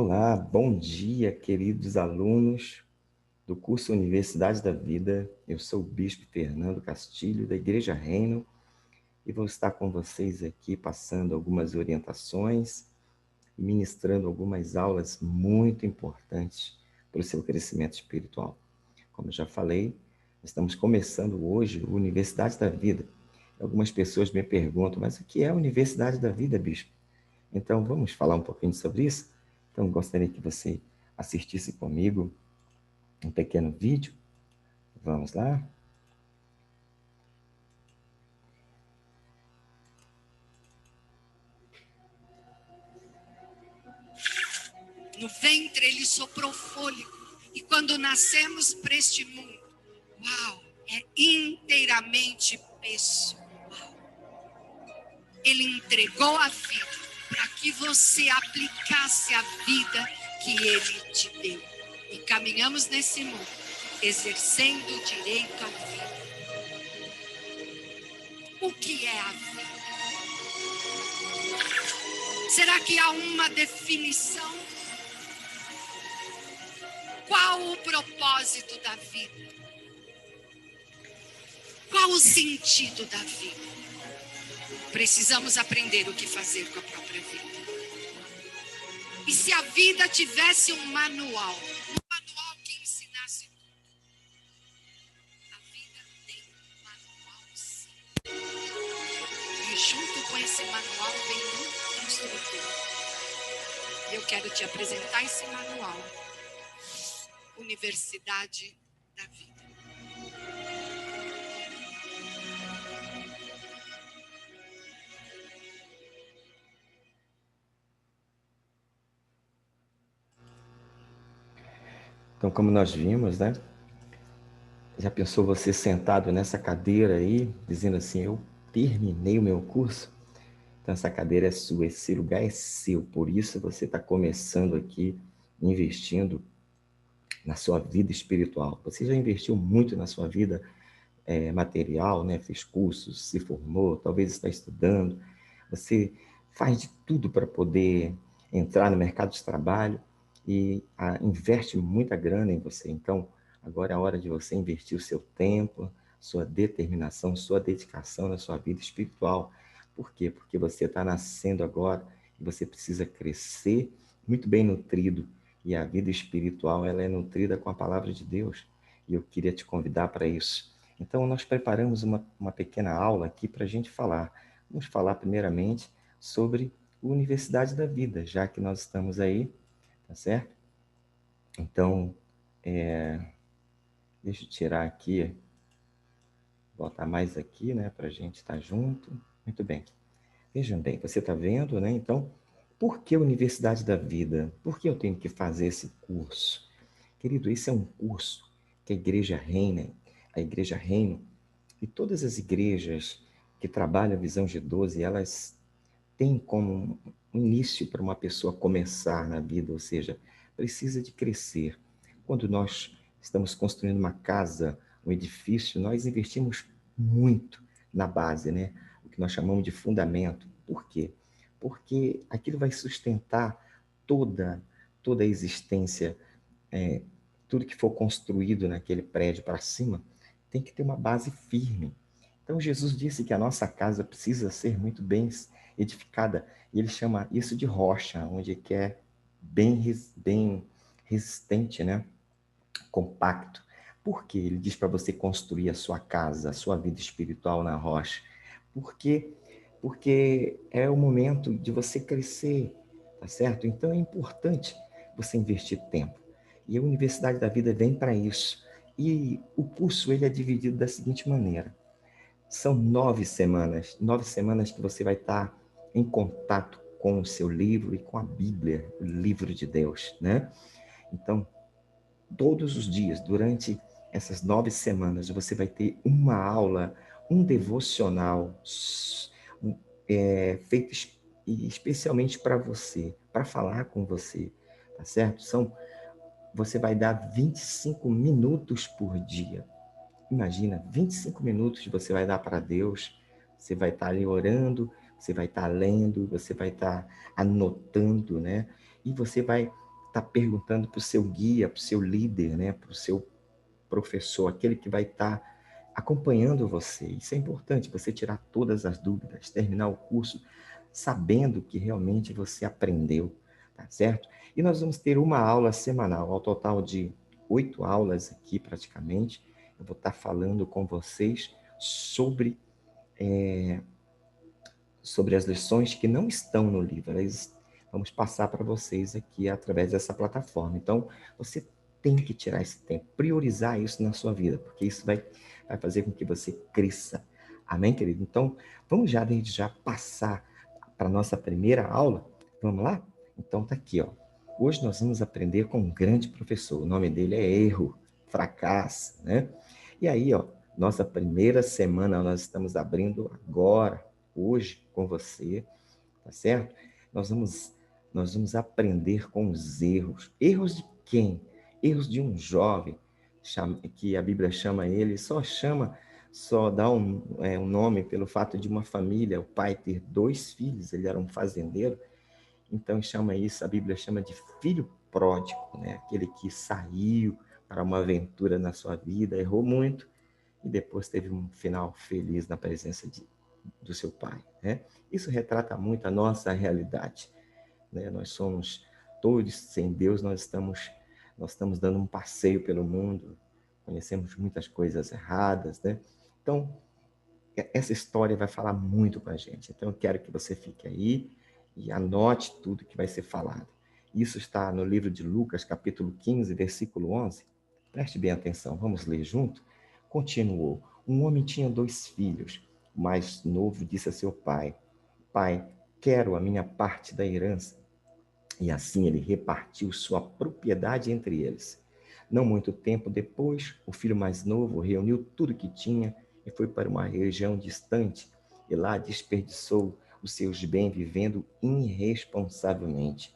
Olá, bom dia, queridos alunos do curso Universidade da Vida. Eu sou o Bispo Fernando Castilho, da Igreja Reino, e vou estar com vocês aqui passando algumas orientações e ministrando algumas aulas muito importantes para o seu crescimento espiritual. Como eu já falei, estamos começando hoje a Universidade da Vida. Algumas pessoas me perguntam, mas o que é a Universidade da Vida, Bispo? Então, vamos falar um pouquinho sobre isso? Então, gostaria que você assistisse comigo um pequeno vídeo. Vamos lá? No ventre ele soprou fôlego. E quando nascemos para este mundo, uau, é inteiramente pessoal. Ele entregou a vida para que você aplicasse a vida que ele te deu. E caminhamos nesse mundo, exercendo o direito à vida. O que é a vida? Será que há uma definição? Qual o propósito da vida? Qual o sentido da vida? Precisamos aprender o que fazer com a própria vida. E se a vida tivesse um manual que ensinasse tudo? A vida tem um manual, sim. E junto com esse manual vem um instrutor. E eu quero te apresentar esse manual. Universidade da Vida. Então, como nós vimos, né? Já pensou você sentado nessa cadeira aí, dizendo assim, eu terminei o meu curso? Então, essa cadeira é sua, esse lugar é seu. Por isso, você está começando aqui, investindo na sua vida espiritual. Você já investiu muito na sua vida material, né? Fez cursos, se formou, talvez está estudando. Você faz de tudo para poder entrar no mercado de trabalho e investe muita grana em você. Então, agora é a hora de você investir o seu tempo, sua determinação, sua dedicação na sua vida espiritual. Por quê? Porque você está nascendo agora e você precisa crescer muito bem nutrido. E a vida espiritual, ela é nutrida com a palavra de Deus. E eu queria te convidar para isso. Então, nós preparamos uma pequena aula aqui para a gente falar. Vamos falar primeiramente sobre a Universidade da Vida, já que nós estamos aí, tá certo? Então, deixa eu tirar aqui, botar mais aqui, né, para a gente estar junto. Muito bem. Vejam bem, você está vendo, né? Então, por que a Universidade da Vida? Por que eu tenho que fazer esse curso? Querido, esse é um curso que a Igreja Reino, e todas as igrejas que trabalham a visão G12, elas têm como um início para uma pessoa começar na vida, ou seja, precisa de crescer. Quando nós estamos construindo uma casa, um edifício, nós investimos muito na base, né? O que nós chamamos de fundamento. Por quê? Porque aquilo vai sustentar toda, toda a existência, tudo que for construído naquele prédio para cima, tem que ter uma base firme. Então, Jesus disse que a nossa casa precisa ser muito bem edificada. E ele chama isso de rocha, onde que é bem resistente, né? Compacto. Por quê? Ele diz para você construir a sua casa, a sua vida espiritual na rocha. Porque, porque é o momento de você crescer, tá certo? Então, é importante você investir tempo. E a Universidade da Vida vem para isso. E o curso ele é dividido da seguinte maneira. São 9 semanas que você vai estar em contato com o seu livro e com a Bíblia, o livro de Deus, né? Então, todos os dias, durante essas 9 semanas, você vai ter uma aula, um devocional feito especialmente para você, para falar com você, tá certo? Você vai dar 25 minutos por dia. Imagina, 25 minutos você vai dar para Deus, você vai estar ali orando, você vai estar lendo, você vai estar anotando, né? E você vai está perguntando para o seu guia, para o seu líder, né? Para o seu professor, aquele que vai estar acompanhando você. Isso é importante, você tirar todas as dúvidas, terminar o curso sabendo que realmente você aprendeu, tá certo? E nós vamos ter uma aula semanal, ao total de 8 aulas aqui praticamente. Eu vou estar falando com vocês sobre as lições que não estão no livro. Vamos passar para vocês aqui através dessa plataforma. Então, você tem que tirar esse tempo, priorizar isso na sua vida, porque isso vai fazer com que você cresça. Amém, querido? Então, vamos já, desde já, passar para a nossa primeira aula. Vamos lá? Então, tá aqui, ó. Hoje nós vamos aprender com um grande professor. O nome dele é Erro, Fracasso, né? E aí, ó, nossa primeira semana nós estamos abrindo agora, hoje, com você, tá certo? Nós vamos aprender com os erros. Erros de quem? Erros de um jovem, que a Bíblia chama ele, só dá um nome pelo fato de uma família, o pai ter 2 filhos, ele era um fazendeiro, então chama isso, a Bíblia chama de filho pródigo, né? Aquele que saiu para uma aventura na sua vida, errou muito, e depois teve um final feliz na presença do seu pai, né? Isso retrata muito a nossa realidade, né? Nós somos todos sem Deus, nós estamos dando um passeio pelo mundo, conhecemos muitas coisas erradas, né? Então, essa história vai falar muito com a gente. Então, eu quero que você fique aí e anote tudo que vai ser falado. Isso está no livro de Lucas, capítulo 15, versículo 11. Preste bem atenção, vamos ler junto? Continuou. Um homem tinha 2 filhos. O mais novo disse a seu pai: Pai, quero a minha parte da herança. E assim ele repartiu sua propriedade entre eles. Não muito tempo depois, o filho mais novo reuniu tudo que tinha e foi para uma região distante, e lá desperdiçou os seus bens vivendo irresponsavelmente.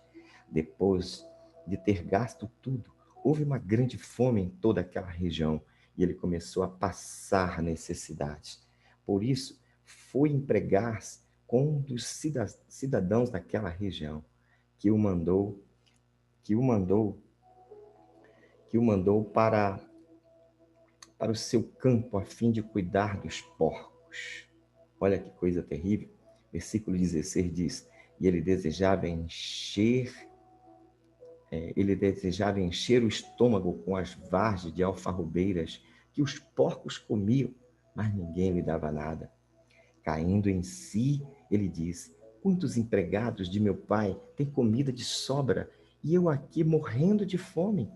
Depois de ter gasto tudo, houve uma grande fome em toda aquela região e ele começou a passar necessidades. Por isso, foi empregar-se com um dos cidadãos daquela região, que o mandou, que o mandou, que o mandou para o seu campo a fim de cuidar dos porcos. Olha que coisa terrível. Versículo 16 diz: E ele desejava encher o estômago com as vargens de alfarrobeiras que os porcos comiam, mas ninguém lhe dava nada. Caindo em si, ele disse: Quantos empregados de meu pai têm comida de sobra e eu aqui morrendo de fome?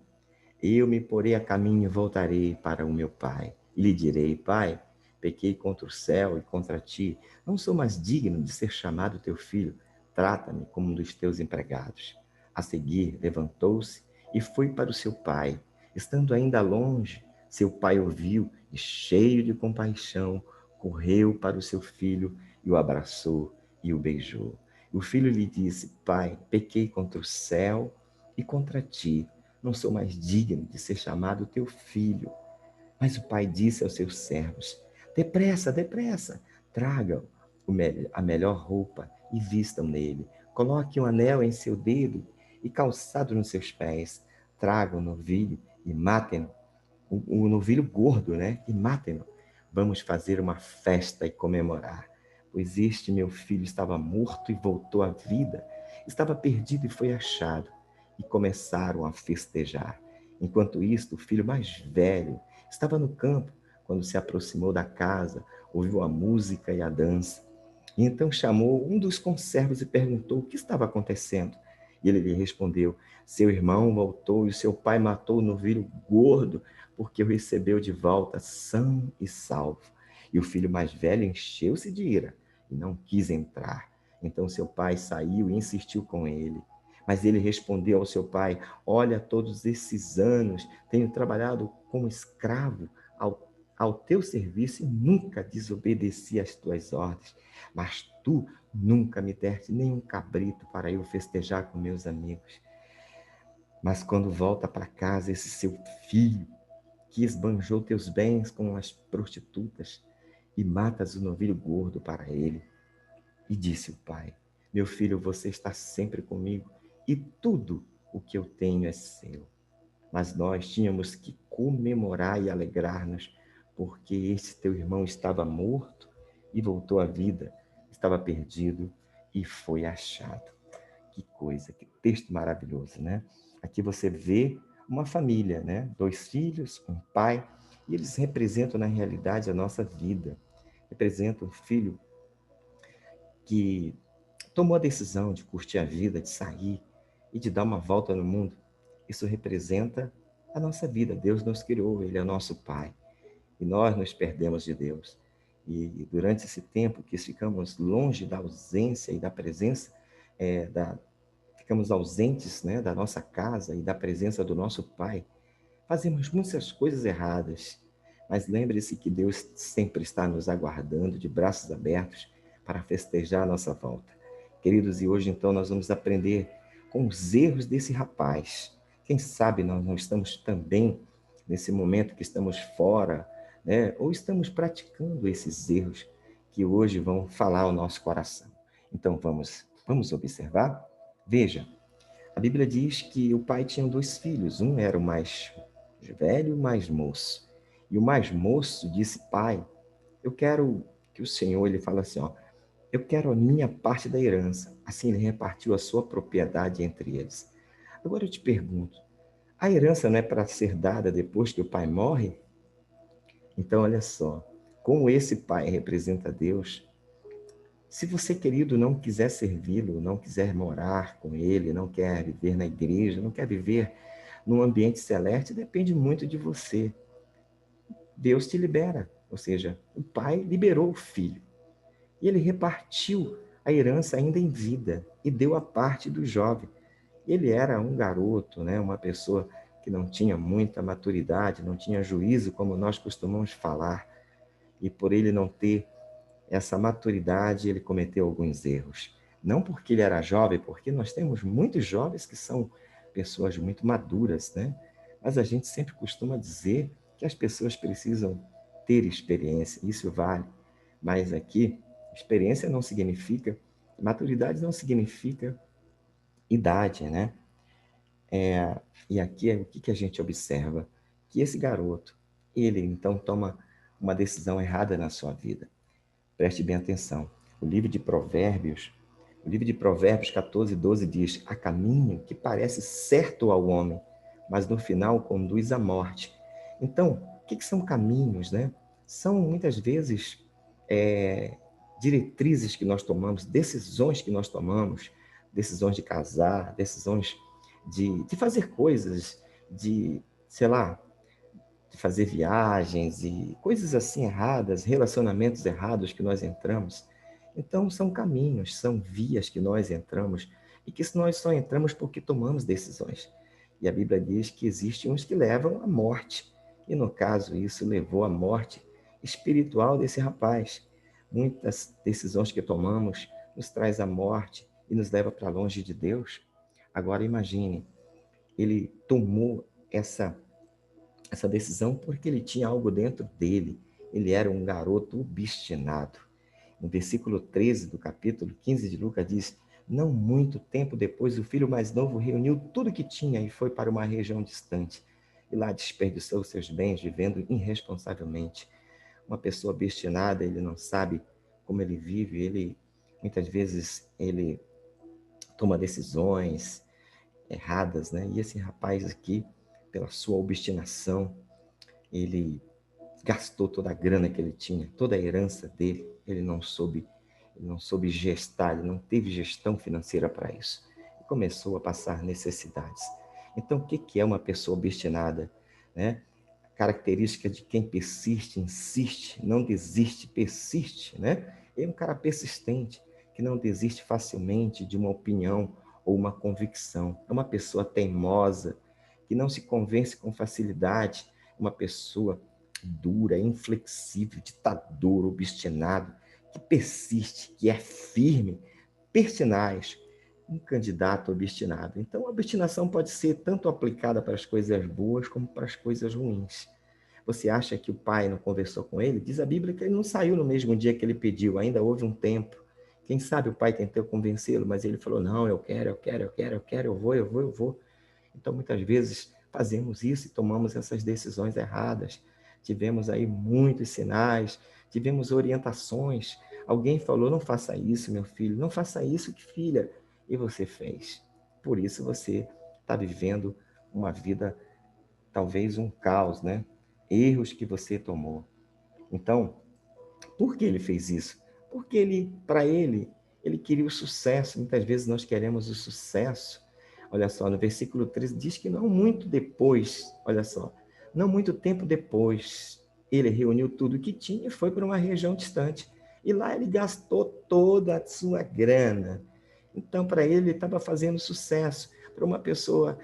Eu me porei a caminho e voltarei para o meu pai. E lhe direi: Pai, pequei contra o céu e contra ti. Não sou mais digno de ser chamado teu filho. Trata-me como um dos teus empregados. A seguir, levantou-se e foi para o seu pai. Estando ainda longe, seu pai ouviu e, cheio de compaixão, correu para o seu filho e o abraçou e o beijou. O filho lhe disse: Pai, pequei contra o céu e contra ti. Não sou mais digno de ser chamado teu filho. Mas o pai disse aos seus servos: Depressa, depressa, tragam a melhor roupa e vistam nele. Coloque um anel em seu dedo e calçado nos seus pés. Tragam o novilho e matem-no, o novilho gordo, né? E matem-no. Vamos fazer uma festa e comemorar. Pois este meu filho estava morto e voltou à vida, estava perdido e foi achado. E começaram a festejar. Enquanto isto, o filho mais velho estava no campo. Quando se aproximou da casa, ouviu a música e a dança. E então chamou um dos conservos e perguntou o que estava acontecendo. E ele lhe respondeu: Seu irmão voltou e seu pai matou o novilho gordo, porque o recebeu de volta são e salvo. E o filho mais velho encheu-se de ira e não quis entrar. Então seu pai saiu e insistiu com ele. Mas ele respondeu ao seu pai: Olha, todos esses anos tenho trabalhado como escravo ao teu serviço e nunca desobedeci às tuas ordens. Mas tu nunca me deste nenhum cabrito para eu festejar com meus amigos. Mas quando volta para casa esse seu filho, que esbanjou teus bens com as prostitutas, e matas o novilho gordo para ele. E disse o pai: Meu filho, você está sempre comigo, e tudo o que eu tenho é seu. Mas nós tínhamos que comemorar e alegrar-nos, porque esse teu irmão estava morto e voltou à vida, estava perdido e foi achado. Que coisa, que texto maravilhoso, né? Aqui você vê uma família, né? 2 filhos, um pai, e eles representam na realidade a nossa vida. Representam um filho que tomou a decisão de curtir a vida, de sair e de dar uma volta no mundo. Isso representa a nossa vida. Deus nos criou, Ele é nosso Pai. E nós nos perdemos de Deus. E durante esse tempo que ficamos longe da ausência e da presença, ficamos ausentes, né, da nossa casa e da presença do nosso Pai, fazemos muitas coisas erradas. Mas lembre-se que Deus sempre está nos aguardando de braços abertos para festejar a nossa volta. Queridos, e hoje então nós vamos aprender com os erros desse rapaz. Quem sabe nós não estamos também nesse momento que estamos fora, né? Ou estamos praticando esses erros que hoje vão falar ao nosso coração. Então vamos observar? Veja, a Bíblia diz que o pai tinha 2 filhos, um era o mais velho e o mais moço. E o mais moço disse: pai, eu quero que o Senhor, ele fala assim, ó, eu quero a minha parte da herança. Assim ele repartiu a sua propriedade entre eles. Agora eu te pergunto, a herança não é para ser dada depois que o pai morre? Então olha só, como esse pai representa Deus, se você, querido, não quiser servi-lo, não quiser morar com ele, não quer viver na igreja, não quer viver num ambiente celeste, depende muito de você. Deus te libera, ou seja, o pai liberou o filho. E ele repartiu a herança ainda em vida e deu a parte do jovem. Ele era um garoto, né? Uma pessoa que não tinha muita maturidade, não tinha juízo, como nós costumamos falar. E por ele não ter essa maturidade, ele cometeu alguns erros. Não porque ele era jovem, porque nós temos muitos jovens que são pessoas muito maduras, né? Mas a gente sempre costuma dizer que as pessoas precisam ter experiência, isso vale. Mas aqui, experiência não significa, maturidade não significa idade, né? E aqui é o que a gente observa? Que esse garoto, ele então toma uma decisão errada na sua vida. Preste bem atenção. O livro de Provérbios 14:12 diz: há caminho que parece certo ao homem, mas no final conduz à morte. Então, o que são caminhos, né? São muitas vezes diretrizes que nós tomamos, decisões que nós tomamos, decisões de casar, decisões de fazer coisas, de, sei lá, de fazer viagens e coisas assim erradas, relacionamentos errados que nós entramos. Então, são caminhos, são vias que nós entramos e que nós só entramos porque tomamos decisões. E a Bíblia diz que existem uns que levam à morte. E, no caso, isso levou à morte espiritual desse rapaz. Muitas decisões que tomamos nos traz a morte e nos leva para longe de Deus. Agora, imagine, ele tomou essa decisão porque ele tinha algo dentro dele. Ele era um garoto obstinado. No versículo 13 do capítulo 15 de Lucas diz: não muito tempo depois, o filho mais novo reuniu tudo que tinha e foi para uma região distante. E lá desperdiçou seus bens vivendo irresponsavelmente. Uma pessoa obstinada, ele não sabe como ele vive, muitas vezes ele toma decisões erradas, né? E esse rapaz aqui, pela sua obstinação, ele gastou toda a grana que ele tinha, toda a herança dele, ele não soube gestar, ele não teve gestão financeira para isso. E começou a passar necessidades. Então, o que é uma pessoa obstinada? Né? Característica de quem persiste, insiste, não desiste, persiste. Né? É um cara persistente, que não desiste facilmente de uma opinião ou uma convicção. É uma pessoa teimosa, que não se convence com facilidade, uma pessoa dura, inflexível, ditador, obstinado, que persiste, que é firme, pertinaz, um candidato obstinado. Então, a obstinação pode ser tanto aplicada para as coisas boas como para as coisas ruins. Você acha que o pai não conversou com ele? Diz a Bíblia que ele não saiu no mesmo dia que ele pediu, ainda houve um tempo. Quem sabe o pai tentou convencê-lo, mas ele falou: não, eu quero, eu vou. Então, muitas vezes, fazemos isso e tomamos essas decisões erradas. Tivemos aí muitos sinais, tivemos orientações. Alguém falou, não faça isso, meu filho, não faça isso, que filha. E você fez. Por isso você está vivendo uma vida, talvez um caos, né? Erros que você tomou. Então, por que ele fez isso? Porque para ele queria o sucesso. Muitas vezes nós queremos o sucesso. Olha só, no versículo 13 diz que não muito depois, olha só, não muito tempo depois, ele reuniu tudo o que tinha e foi para uma região distante. E lá ele gastou toda a sua grana. Então, para ele estava fazendo sucesso. Para uma pessoa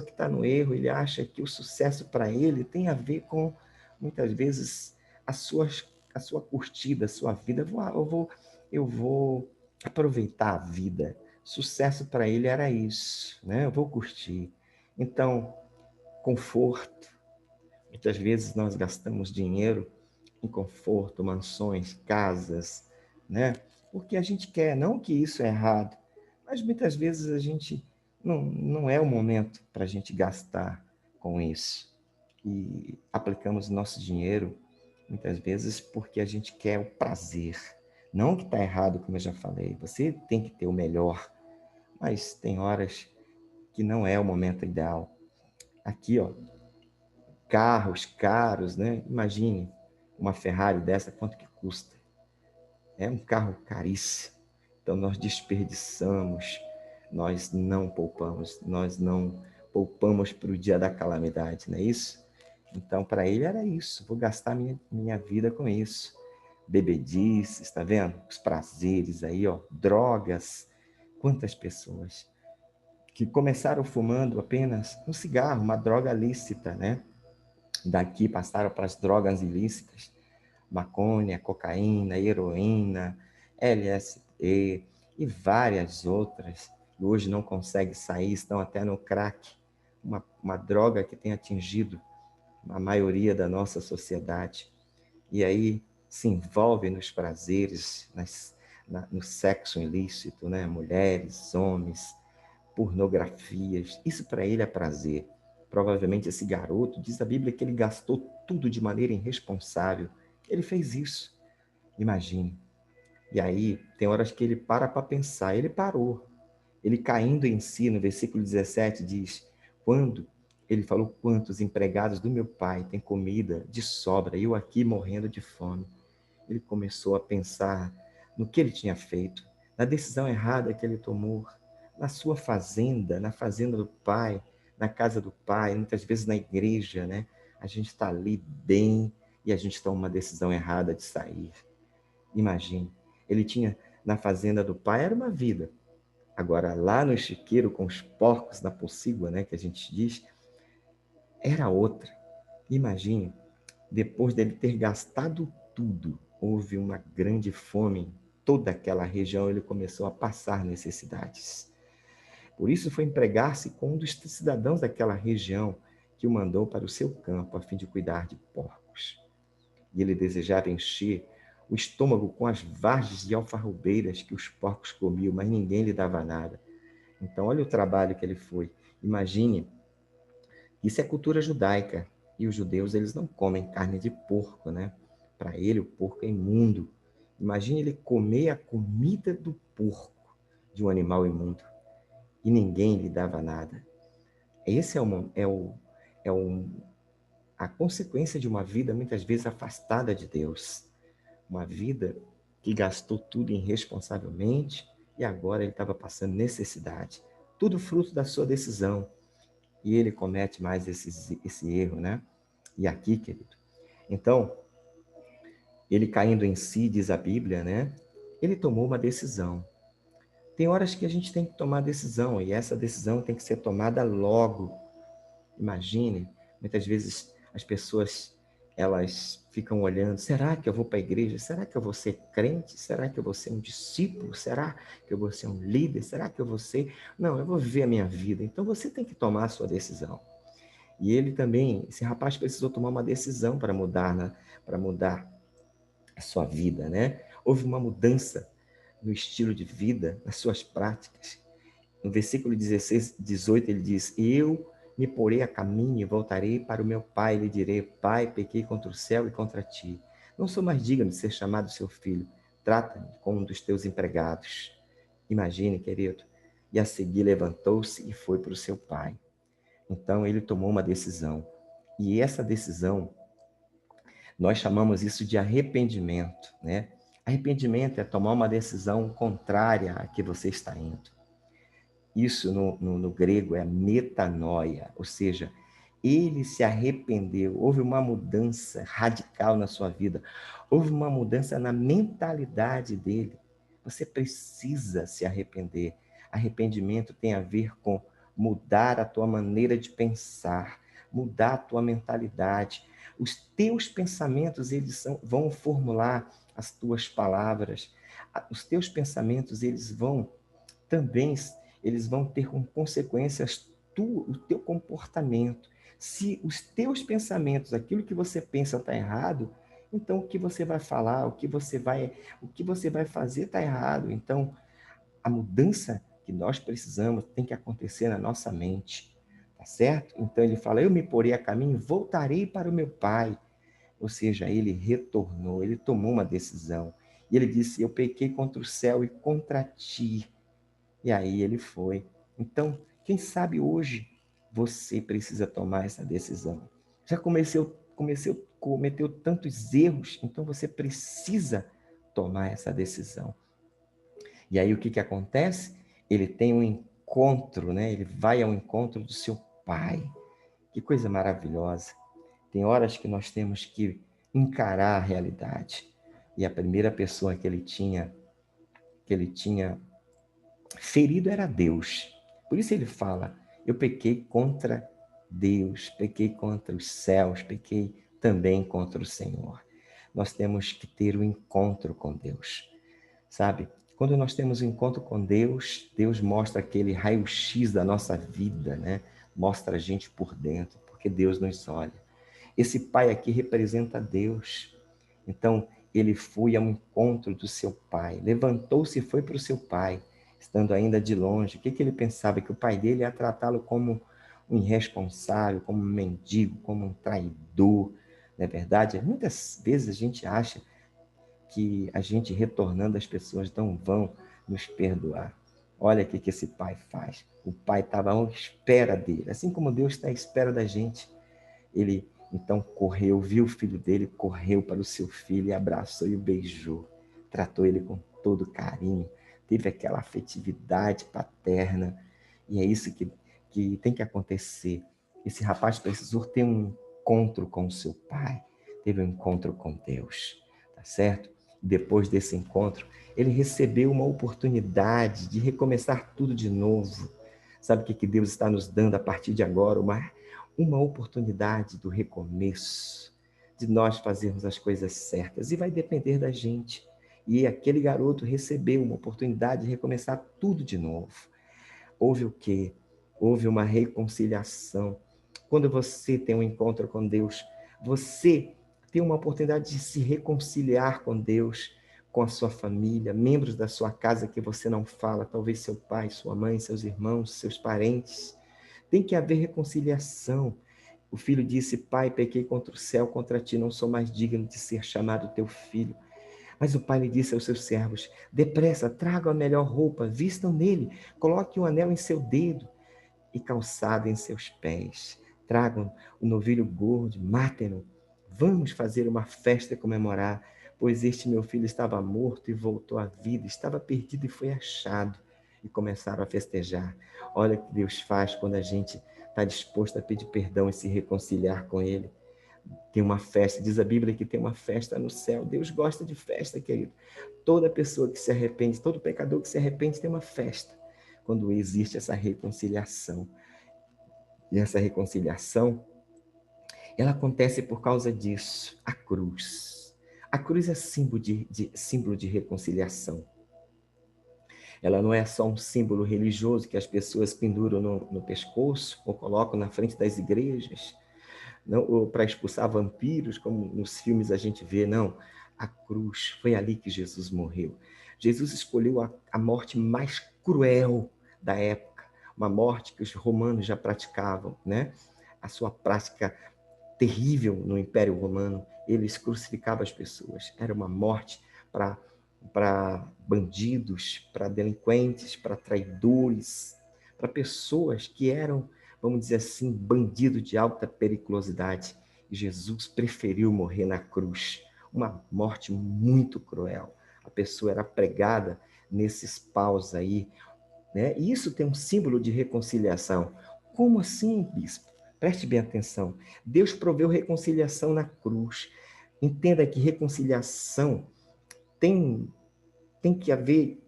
que está no erro, ele acha que o sucesso para ele tem a ver com, muitas vezes, as suas a sua curtida, a sua vida. Eu vou aproveitar a vida. Sucesso para ele era isso, né? Eu vou curtir. Então, conforto. Muitas vezes nós gastamos dinheiro em conforto, mansões, casas, né? Porque a gente quer, não que isso é errado, mas muitas vezes a gente não é o momento para a gente gastar com isso. E aplicamos nosso dinheiro muitas vezes porque a gente quer o prazer. Não que está errado, como eu já falei, você tem que ter o melhor, mas tem horas que não é o momento ideal. Aqui, ó, carros caros, né? Imagine uma Ferrari dessa, quanto que custa? É um carro caríssimo. Então nós desperdiçamos, nós não poupamos para o dia da calamidade, não é isso? Então, para ele era isso. Vou gastar minha vida com isso. Bebedices, está vendo? Os prazeres aí, ó, drogas. Quantas pessoas que começaram fumando apenas um cigarro, uma droga lícita, né? Daqui passaram para as drogas ilícitas, maconha, cocaína, heroína, LSD e várias outras. E hoje não conseguem sair, estão até no crack, uma droga que tem atingido a maioria da nossa sociedade. E aí se envolve nos prazeres, no sexo ilícito, né? Mulheres, homens, pornografias. Isso para ele é prazer. Provavelmente esse garoto, diz a Bíblia, que ele gastou tudo de maneira irresponsável. Ele fez isso. Imagine. E aí tem horas que ele para pensar. Ele parou. Ele caindo em si, no versículo 17 diz, quando ele falou, quantos empregados do meu pai têm comida de sobra, eu aqui morrendo de fome. Ele começou a pensar no que ele tinha feito, na decisão errada que ele tomou, na sua fazenda, na fazenda do pai, na casa do pai, muitas vezes na igreja, né? A gente está ali bem e a gente toma uma decisão errada de sair. Imagine, ele tinha na fazenda do pai, era uma vida. Agora, lá no chiqueiro, com os porcos na pocígua, né, que a gente diz, era outra. Imagine, depois dele ter gastado tudo, houve uma grande fome em toda aquela região, ele começou a passar necessidades. Por isso foi empregar-se com um dos cidadãos daquela região, que o mandou para o seu campo a fim de cuidar de porcos. E ele desejava encher o estômago com as vagens de alfarrobeiras que os porcos comiam, mas ninguém lhe dava nada. Então, olha o trabalho que ele foi. Imagine, isso é cultura judaica. E os judeus, eles não comem carne de porco, né? Para ele, o porco é imundo. Imagine ele comer a comida do porco, de um animal imundo. E ninguém lhe dava nada. Esse a consequência de uma vida, muitas vezes, afastada de Deus. Uma vida que gastou tudo irresponsavelmente e agora ele estava passando necessidade. Tudo fruto da sua decisão. E ele comete mais esse erro, né? E aqui, querido. Então, ele caindo em si, diz a Bíblia, né? Ele tomou uma decisão. Tem horas que a gente tem que tomar decisão e essa decisão tem que ser tomada logo. Imagine, muitas vezes as pessoas elas ficam olhando, será que eu vou para a igreja? Será que eu vou ser crente? Será que eu vou ser um discípulo? Será que eu vou ser um líder? Será que eu vou ser... Não, eu vou viver a minha vida. Então você tem que tomar a sua decisão. E ele também, esse rapaz precisou tomar uma decisão para mudar, né? Para mudar a sua vida, né? Houve uma mudança no estilo de vida, nas suas práticas. No versículo 16, 18, ele diz: eu me porei a caminho e voltarei para o meu pai, e lhe direi: Pai, pequei contra o céu e contra ti. Não sou mais digno de ser chamado seu filho. Trata-me como um dos teus empregados. Imagine, querido. E a seguir levantou-se e foi para o seu pai. Então ele tomou uma decisão. E essa decisão, nós chamamos isso de arrependimento, né? Arrependimento é tomar uma decisão contrária a que você está indo. Isso no grego é metanoia, ou seja, ele se arrependeu, houve uma mudança radical na sua vida, houve uma mudança na mentalidade dele. Você precisa se arrepender. Arrependimento tem a ver com mudar a tua maneira de pensar, mudar a tua mentalidade. Os teus pensamentos, vão formular as tuas palavras. Os teus pensamentos, também eles vão ter como consequências o teu comportamento. Se os teus pensamentos, aquilo que você pensa está errado, então o que você vai falar, o que você vai fazer está errado. Então, a mudança que nós precisamos tem que acontecer na nossa mente, tá certo? Então ele fala: eu me porei a caminho, voltarei para o meu pai. Ou seja, ele retornou, ele tomou uma decisão. E ele disse: eu pequei contra o céu e contra ti. E aí ele foi. Então, quem sabe hoje você precisa tomar essa decisão. Já cometeu tantos erros, então você precisa tomar essa decisão. E aí o que acontece? Ele tem um encontro, né? Ele vai ao encontro do seu pai. Que coisa maravilhosa. Tem horas que nós temos que encarar a realidade. E a primeira pessoa que ele tinha ferido era Deus. Por isso ele fala: eu pequei contra Deus, pequei contra os céus, pequei também contra o Senhor. Nós temos que ter um encontro com Deus, sabe? Quando nós temos um encontro com Deus, Deus mostra aquele raio-x da nossa vida, né? Mostra a gente por dentro, porque Deus nos olha. Esse pai aqui representa Deus. Então, ele foi ao encontro do seu pai, levantou-se e foi para o seu pai, estando ainda de longe. O que ele pensava? Que o pai dele ia tratá-lo como um irresponsável, como um mendigo, como um traidor. Não é verdade? Muitas vezes a gente acha que a gente retornando, as pessoas não vão nos perdoar. Olha o que esse pai faz. O pai estava à espera dele, assim como Deus está à espera da gente. Ele então correu, viu o filho dele, correu para o seu filho e abraçou e o beijou. Tratou ele com todo carinho, teve aquela afetividade paterna. E é isso que tem que acontecer. Esse rapaz precisou ter um encontro com o seu pai, teve um encontro com Deus, tá certo? Depois desse encontro, ele recebeu uma oportunidade de recomeçar tudo de novo. Sabe o que Deus está nos dando a partir de agora? Uma oportunidade do recomeço, de nós fazermos as coisas certas. E vai depender da gente. E aquele garoto recebeu uma oportunidade de recomeçar tudo de novo. Houve o quê? Houve uma reconciliação. Quando você tem um encontro com Deus, você tem uma oportunidade de se reconciliar com Deus, com a sua família, membros da sua casa que você não fala, talvez seu pai, sua mãe, seus irmãos, seus parentes. Tem que haver reconciliação. O filho disse: pai, pequei contra o céu, contra ti, não sou mais digno de ser chamado teu filho. Mas o pai lhe disse aos seus servos: depressa, tragam a melhor roupa, vistam nele, coloquem um anel em seu dedo e calçado em seus pés. Tragam o novilho gordo, matem-no. Vamos fazer uma festa e comemorar, pois este meu filho estava morto e voltou à vida, estava perdido e foi achado. E começaram a festejar. Olha o que Deus faz quando a gente está disposto a pedir perdão e se reconciliar com Ele. Tem uma festa, diz a Bíblia que tem uma festa no céu. Deus gosta de festa, querido. Toda pessoa que se arrepende, todo pecador que se arrepende tem uma festa, quando existe essa reconciliação. E essa reconciliação, ela acontece por causa disso, a cruz. A cruz é símbolo de reconciliação. Ela não é só um símbolo religioso que as pessoas penduram no pescoço ou colocam na frente das igrejas, não, ou para expulsar vampiros, como nos filmes a gente vê, não. A cruz, foi ali que Jesus morreu. Jesus escolheu a morte mais cruel da época. uma morte que os romanos já praticavam, né? A sua prática terrível no Império Romano, eles crucificavam as pessoas. Era uma morte para bandidos, para delinquentes, para traidores, para pessoas que eram, vamos dizer assim, bandidos de alta periculosidade. E Jesus preferiu morrer na cruz, uma morte muito cruel. A pessoa era pregada nesses paus aí, né? E isso tem um símbolo de reconciliação. Como assim, bispo? Preste bem atenção. Deus proveu reconciliação na cruz. Entenda que reconciliação tem que haver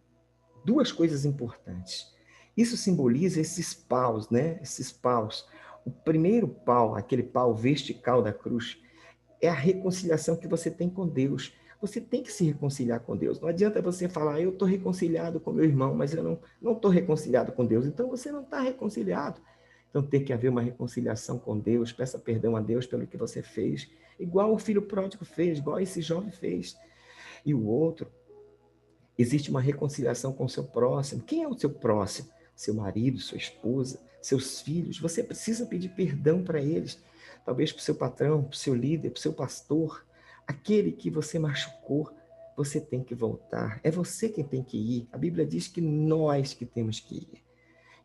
duas coisas importantes. Isso simboliza esses paus, né? Esses paus. O primeiro pau, aquele pau vertical da cruz, é a reconciliação que você tem com Deus. Você tem que se reconciliar com Deus. Não adianta você falar, eu estou reconciliado com meu irmão, mas eu não estou reconciliado com Deus. Então você não está reconciliado. Então tem que haver uma reconciliação com Deus. Peça perdão a Deus pelo que você fez. Igual o filho pródigo fez, igual esse jovem fez. E o outro, existe uma reconciliação com o seu próximo. Quem é o seu próximo? Seu marido, sua esposa, seus filhos. Você precisa pedir perdão para eles. Talvez para o seu patrão, para o seu líder, para o seu pastor. Aquele que você machucou, você tem que voltar. É você quem tem que ir. A Bíblia diz que nós que temos que ir.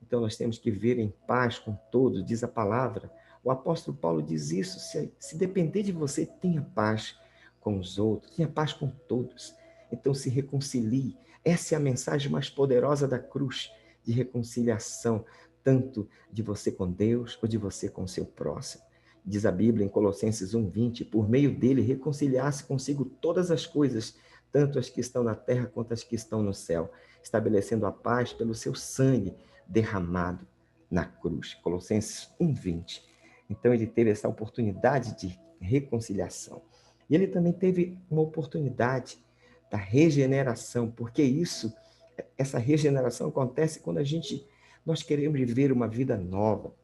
Então nós temos que viver em paz com todos, diz a palavra. O apóstolo Paulo diz isso, se depender de você, tenha paz com os outros, tenha paz com todos. Então se reconcilie. Essa é a mensagem mais poderosa da cruz, de reconciliação, tanto de você com Deus ou de você com o seu próximo. Diz a Bíblia em Colossenses 1:20, por meio dele reconciliar-se consigo todas as coisas, tanto as que estão na terra quanto as que estão no céu, estabelecendo a paz pelo seu sangue derramado na cruz. Colossenses 1:20. Então ele teve essa oportunidade de reconciliação. E ele também teve uma oportunidade da regeneração, porque essa regeneração acontece quando nós queremos viver uma vida nova.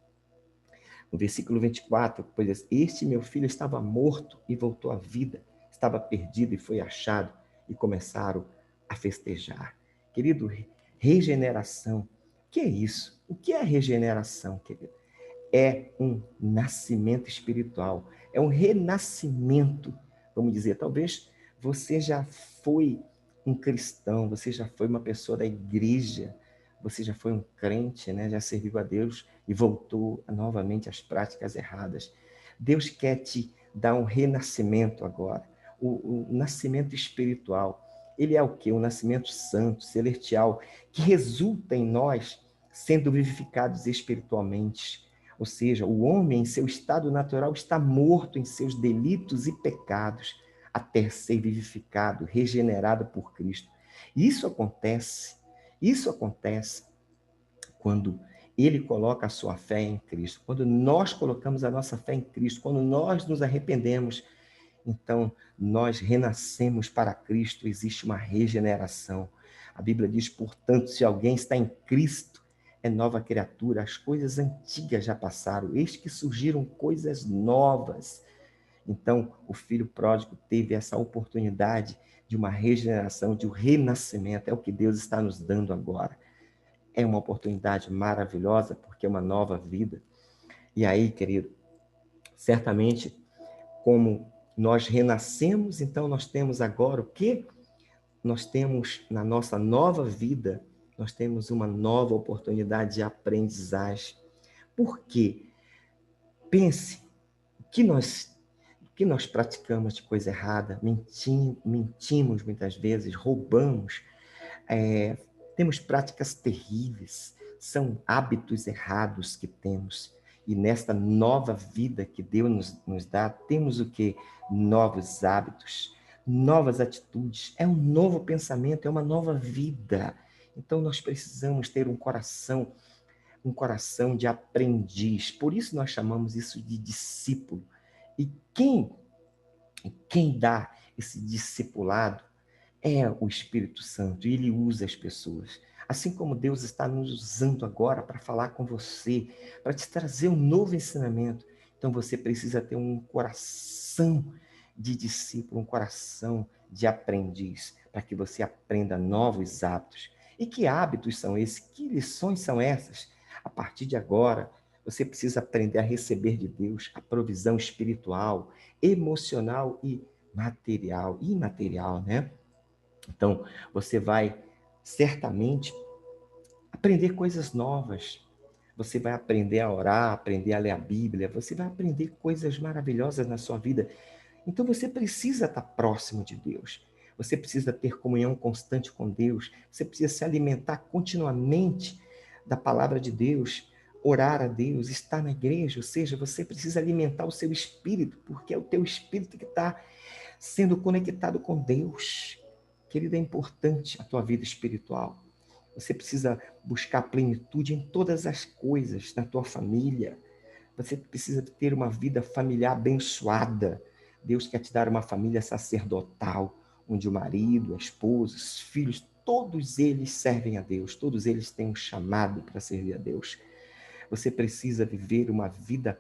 No versículo 24, pois este meu filho estava morto e voltou à vida, estava perdido e foi achado, e começaram a festejar. Querido, regeneração, o que é isso? O que é regeneração, querido? É um nascimento espiritual, é um renascimento, vamos dizer. Talvez você já foi um cristão, você já foi uma pessoa da igreja, você já foi um crente, né? Já serviu a Deus e voltou novamente às práticas erradas. Deus quer te dar um renascimento agora, o nascimento espiritual. Ele é o quê? Um nascimento santo, celestial, que resulta em nós sendo vivificados espiritualmente. Ou seja, o homem, em seu estado natural, está morto em seus delitos e pecados, até ser vivificado, regenerado por Cristo. Isso acontece quando ele coloca a sua fé em Cristo, quando nós colocamos a nossa fé em Cristo, quando nós nos arrependemos, então nós renascemos para Cristo, existe uma regeneração. A Bíblia diz, portanto, se alguém está em Cristo, é nova criatura, as coisas antigas já passaram, eis que surgiram coisas novas. Então, o filho pródigo teve essa oportunidade de uma regeneração, de um renascimento, é o que Deus está nos dando agora. É uma oportunidade maravilhosa, porque é uma nova vida. E aí, querido, certamente, como nós renascemos, então nós temos agora o quê? Nós temos na nossa nova vida, nós temos uma nova oportunidade de aprendizagem. Por quê? Pense, o que nós praticamos de coisa errada, mentimos muitas vezes, roubamos, temos práticas terríveis, são hábitos errados que temos. E nesta nova vida que Deus nos dá, temos o quê? Novos hábitos, novas atitudes, é um novo pensamento, é uma nova vida. Então nós precisamos ter um coração de aprendiz. Por isso nós chamamos isso de discípulo. E quem dá esse discipulado é o Espírito Santo, e ele usa as pessoas. Assim como Deus está nos usando agora para falar com você, para te trazer um novo ensinamento. Então você precisa ter um coração de discípulo, um coração de aprendiz, para que você aprenda novos hábitos. E que hábitos são esses? Que lições são essas? A partir de agora, você precisa aprender a receber de Deus a provisão espiritual, emocional e material, imaterial, né? Então, você vai certamente aprender coisas novas. Você vai aprender a orar, aprender a ler a Bíblia, você vai aprender coisas maravilhosas na sua vida. Então você precisa estar próximo de Deus. Você precisa ter comunhão constante com Deus. Você precisa se alimentar continuamente da palavra de Deus, orar a Deus, estar na igreja. Ou seja, você precisa alimentar o seu espírito, porque é o teu espírito que está sendo conectado com Deus. Querido, é importante a tua vida espiritual. Você precisa buscar plenitude em todas as coisas, na tua família. Você precisa ter uma vida familiar abençoada. Deus quer te dar uma família sacerdotal, onde o marido, a esposa, os filhos, todos eles servem a Deus, todos eles têm um chamado para servir a Deus. Você precisa viver uma vida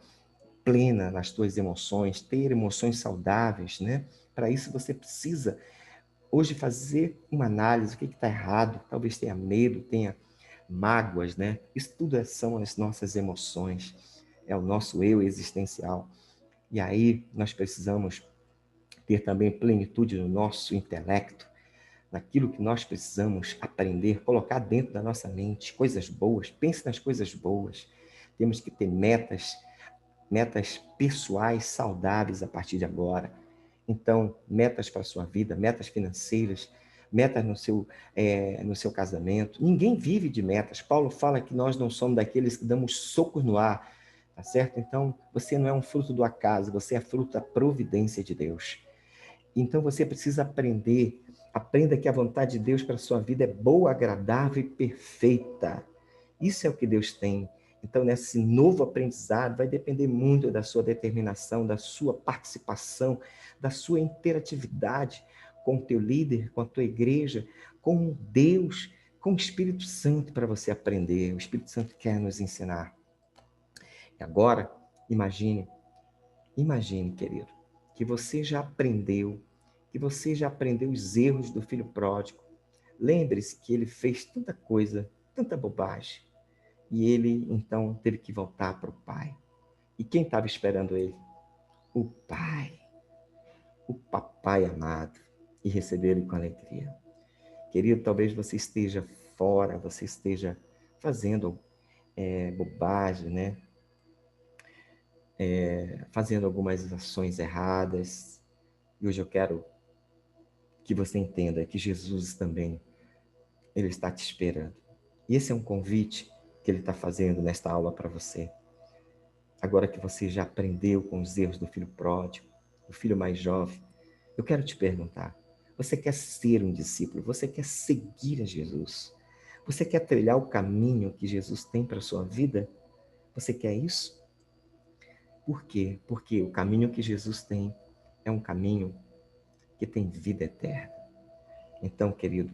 plena nas tuas emoções, ter emoções saudáveis, né? Para isso você precisa hoje fazer uma análise, o que está errado, talvez tenha medo, tenha mágoas, né? Isso tudo são as nossas emoções, é o nosso eu existencial. E aí nós precisamos ter também plenitude no nosso intelecto, naquilo que nós precisamos aprender, colocar dentro da nossa mente coisas boas, pense nas coisas boas. Temos que ter metas pessoais saudáveis a partir de agora. Então, metas para a sua vida, metas financeiras, metas no seu casamento. Ninguém vive de metas. Paulo fala que nós não somos daqueles que damos socos no ar, tá certo? Então, você não é um fruto do acaso, você é fruto da providência de Deus. Então, você precisa aprenda que a vontade de Deus para a sua vida é boa, agradável e perfeita. Isso é o que Deus tem. Então, nesse novo aprendizado, vai depender muito da sua determinação, da sua participação, da sua interatividade com o teu líder, com a tua igreja, com Deus, com o Espírito Santo para você aprender. O Espírito Santo quer nos ensinar. E agora, imagine, querido, que você já aprendeu os erros do filho pródigo. Lembre-se que ele fez tanta coisa, tanta bobagem. E ele, então, teve que voltar para o pai. E quem estava esperando ele? O pai, o papai amado, e receber ele com alegria. Querido, talvez você esteja fora, você esteja fazendo bobagem, né? Fazendo algumas ações erradas. E hoje eu quero que você entenda que Jesus também, ele está te esperando. E esse é um convite que ele está fazendo nesta aula para você. Agora que você já aprendeu com os erros do filho pródigo, do filho mais jovem, eu quero te perguntar, você quer ser um discípulo? Você quer seguir a Jesus? Você quer trilhar o caminho que Jesus tem para a sua vida? Você quer isso? Por quê? Porque o caminho que Jesus tem é um caminho que tem vida eterna. Então, querido,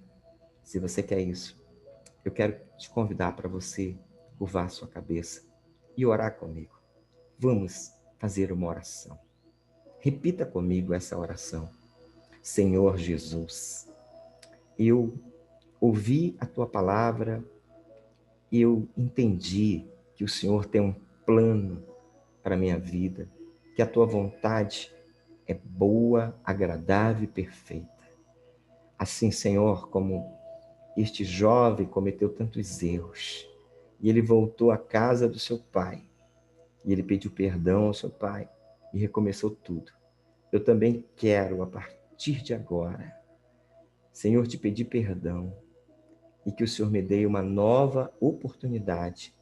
se você quer isso, eu quero te convidar para você curvar a sua cabeça e orar comigo. Vamos fazer uma oração. Repita comigo essa oração. Senhor Jesus, eu ouvi a tua palavra e eu entendi que o Senhor tem um plano para a minha vida, que a tua vontade é boa, agradável e perfeita. Assim, Senhor, como este jovem cometeu tantos erros e ele voltou à casa do seu pai e ele pediu perdão ao seu pai e recomeçou tudo. Eu também quero, a partir de agora, Senhor, te pedir perdão e que o Senhor me dê uma nova oportunidade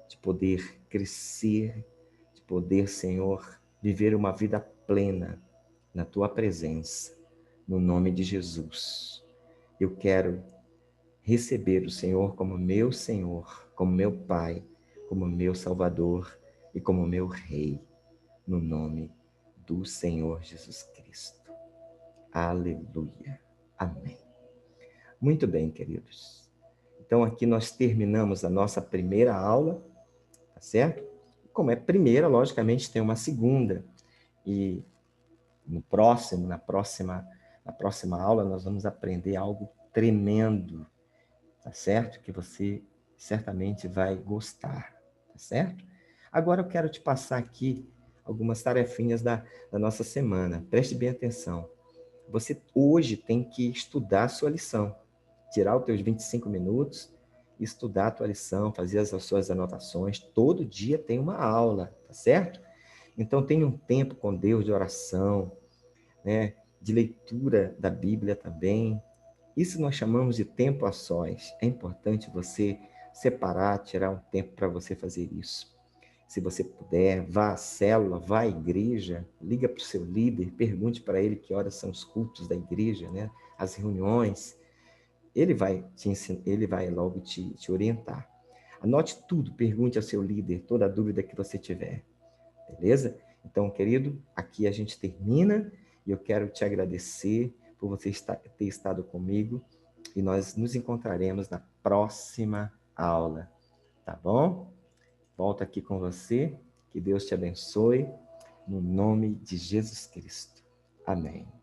de poder crescer, de poder, Senhor, viver uma vida plena na tua presença, no nome de Jesus. Eu quero receber o Senhor, como meu Pai, como meu Salvador e como meu Rei, no nome do Senhor Jesus Cristo. Aleluia. Amém. Muito bem, queridos. Então, aqui nós terminamos a nossa primeira aula, tá certo? Como é primeira, logicamente, tem uma segunda. E na próxima aula, nós vamos aprender algo tremendo, tá certo? Que você certamente vai gostar, tá certo? Agora eu quero te passar aqui algumas tarefinhas da nossa semana. Preste bem atenção. Você hoje tem que estudar a sua lição. Tirar os teus 25 minutos, estudar a tua lição, fazer as suas anotações. Todo dia tem uma aula, tá certo? Então tenha um tempo com Deus de oração, né? De leitura da Bíblia também. Isso nós chamamos de tempo a sós. É importante você separar, tirar um tempo para você fazer isso. Se você puder, vá à célula, vá à igreja, liga para o seu líder, pergunte para ele que horas são os cultos da igreja, né? As reuniões. Ele vai te ensinar, ele vai logo te orientar. Anote tudo, pergunte ao seu líder toda a dúvida que você tiver, beleza? Então, querido, aqui a gente termina e eu quero te agradecer por você ter estado comigo e nós nos encontraremos na próxima aula, tá bom? Volto aqui com você, que Deus te abençoe, no nome de Jesus Cristo. Amém.